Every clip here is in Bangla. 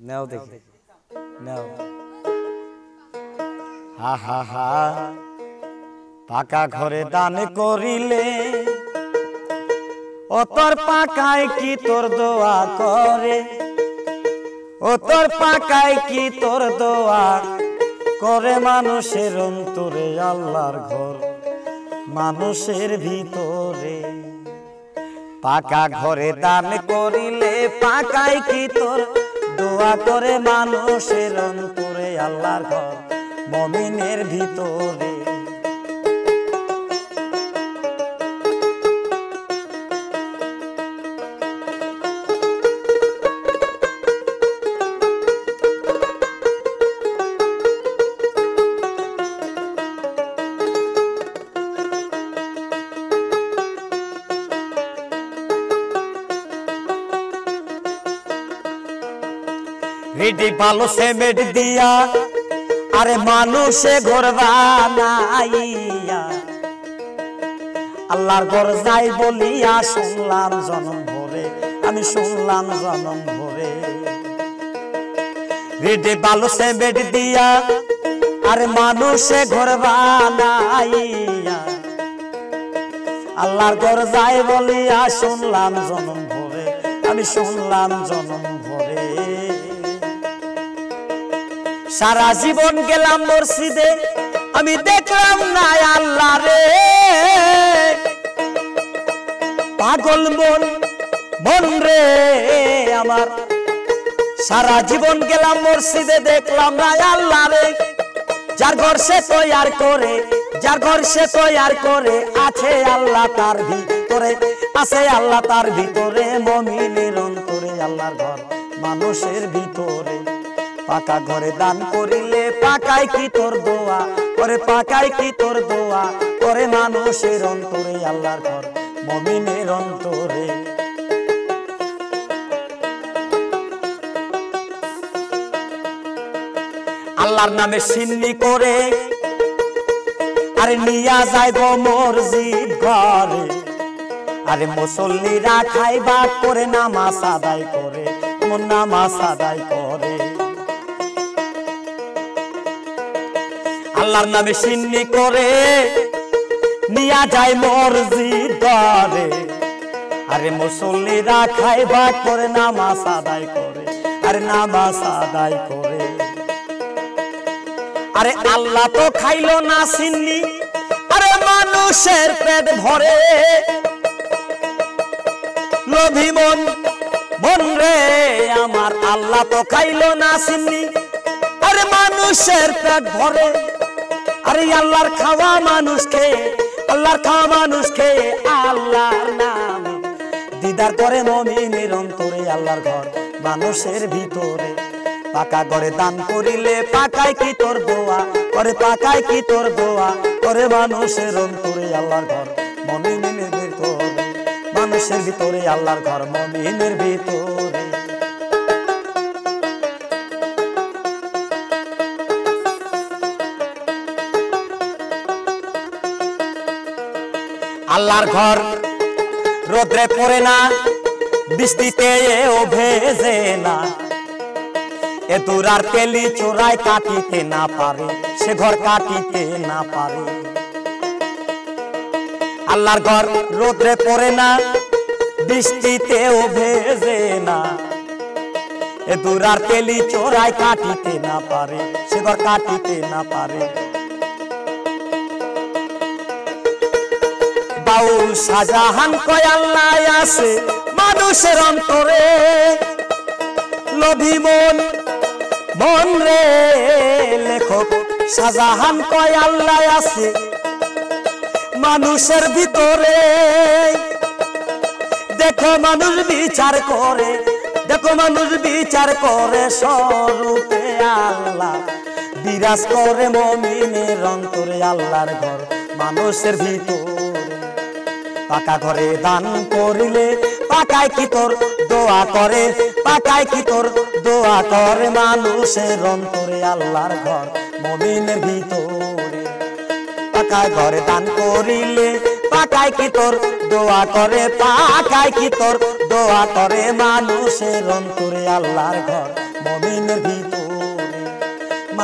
নাও দেখি নাও হা হা হা পাকা ঘরে দান করিলে ও তোর পাকায় কি তোর দোয়া করে ও তোর পাকায় কি তোর দোয়া করে মানুষের অন্তরে আল্লাহর ঘর মানুষের ভিতরে পাকা ঘরে দান করিলে পাকায় কি তোর দোয়া করে মানুষের অন্তরে আল্লাহর ঘর মুমিনের ভিতরে রেডি ভালো সিমেন্ট দিয়া আরে মানুষে ঘর বানাইয়া আল্লাহর ঘর যাই বলিয়া শুনলাম জনম ভরে আমি শুনলাম জনম ভরে রেডি ভালো সিমেন্ট দিয়া আরে মানুষে ঘর বানাইয়া আল্লাহর ঘর যাই বলিয়া শুনলাম জনম ভরে আমি শুনলাম জনম ভরে সারা জীবন গেলাম মসজিদে আমি দেখলাম না আল্লাহ রে পাগল মন মন রে আমার সারা জীবন গেলাম মসজিদে দেখলাম না আল্লাহ রে যার ঘর সে তৈয়ার করে যার ঘর সে তৈয়ার করে আছে আল্লাহ তার ভিতরে আছে আল্লাহ তার ভিতরে মুমিনের অন্তরে আল্লাহর ঘর মানুষের ভিতরে পাকা ঘরে দান করিলে পাকায় কি তোর দোয়া করে পাকায় কি তোর দোয়া করে মানুষের অন্তরে আল্লাহর ঘর মুমিনের অন্তরে আল্লাহর নামে সিন্নি করে আরে নিয়া যাইব মসজিদ ঘরে আরে মুসল্লিরা খাইবা করে নামাজ আদায় করে মন নামাজ আদায় করে আল্লাহর নামে সিন্নি করে নিয়া যায় মসজিদ ঘরে আরে মুসল্লিরা খাইবা করে নামাজ আদায় করে আরে নামাজ আদায় করে আরে আল্লাহ তো খাইলো না সিন্নি আরে মানুষের পেট ভরে লোভী মন মন রে আমার আল্লাহ তো খাইলো না সিন্নি আরে মানুষের পেট ভরে আরে আল্লাহর খাওয়া মানুষকে আল্লাহর খাওয়া মানুষকে আল্লাহর নামে দিদার করে মুমিনের অন্তরে আল্লাহর ঘর মানুষের ভিতরে পাকা ঘরে দান করিলে পাকায় কি তোর দোয়া করে পাকায় কি তোর দোয়া করে মানুষের অন্তরে আল্লাহর ঘর মুমিনের ভিতরে মানুষের ভিতরে আল্লাহর ঘর মুমিনের ভিতরে আল্লাহর ঘর রোদ্রে পড়ে না বৃষ্টিতে ও ভেজে না এ দূরার তেলি চোরাই কাটিতে না পারে সে ঘর কাটিতে না পারে আল্লাহর ঘর রোদ্রে পড়ে না বৃষ্টিতে ও ভেজে না এ দূরার তেলি চোরাই কাটিতে না পারে সে ঘর কাটিতে না পারে বাউল শাহজাহান কয় আল্লাহ আছে মানুষের অন্তরে লোভী মন মন রে লেখক শাহজাহান কয় আল্লাহ আছে মানুষের ভিতরে দেখো মানুষ বিচার করে দেখো মানুষ বিচার করে স্বরূপে আল্লাহ বিরাজ করে মুমিনের অন্তরে আল্লাহর ঘর মানুষের ভিতরে পাকা ঘরে দান করিলে পাকায় কি তোর দোয়া করে পাকায় কি তোর দোয়া করে মানুষের অন্তরে আল্লাহর ঘর মুমিনের ভিতরে পাকা ঘরে দান করিলে পাকায় কি তোর দোয়া করে পাকায় কি তোর দোয়া করে মানুষের অন্তরে আল্লাহর ঘর মুমিনের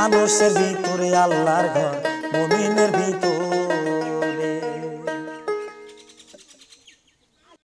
মানুষের ভিতরে আল্লাহর ঘর, মুমিনের ভিতরে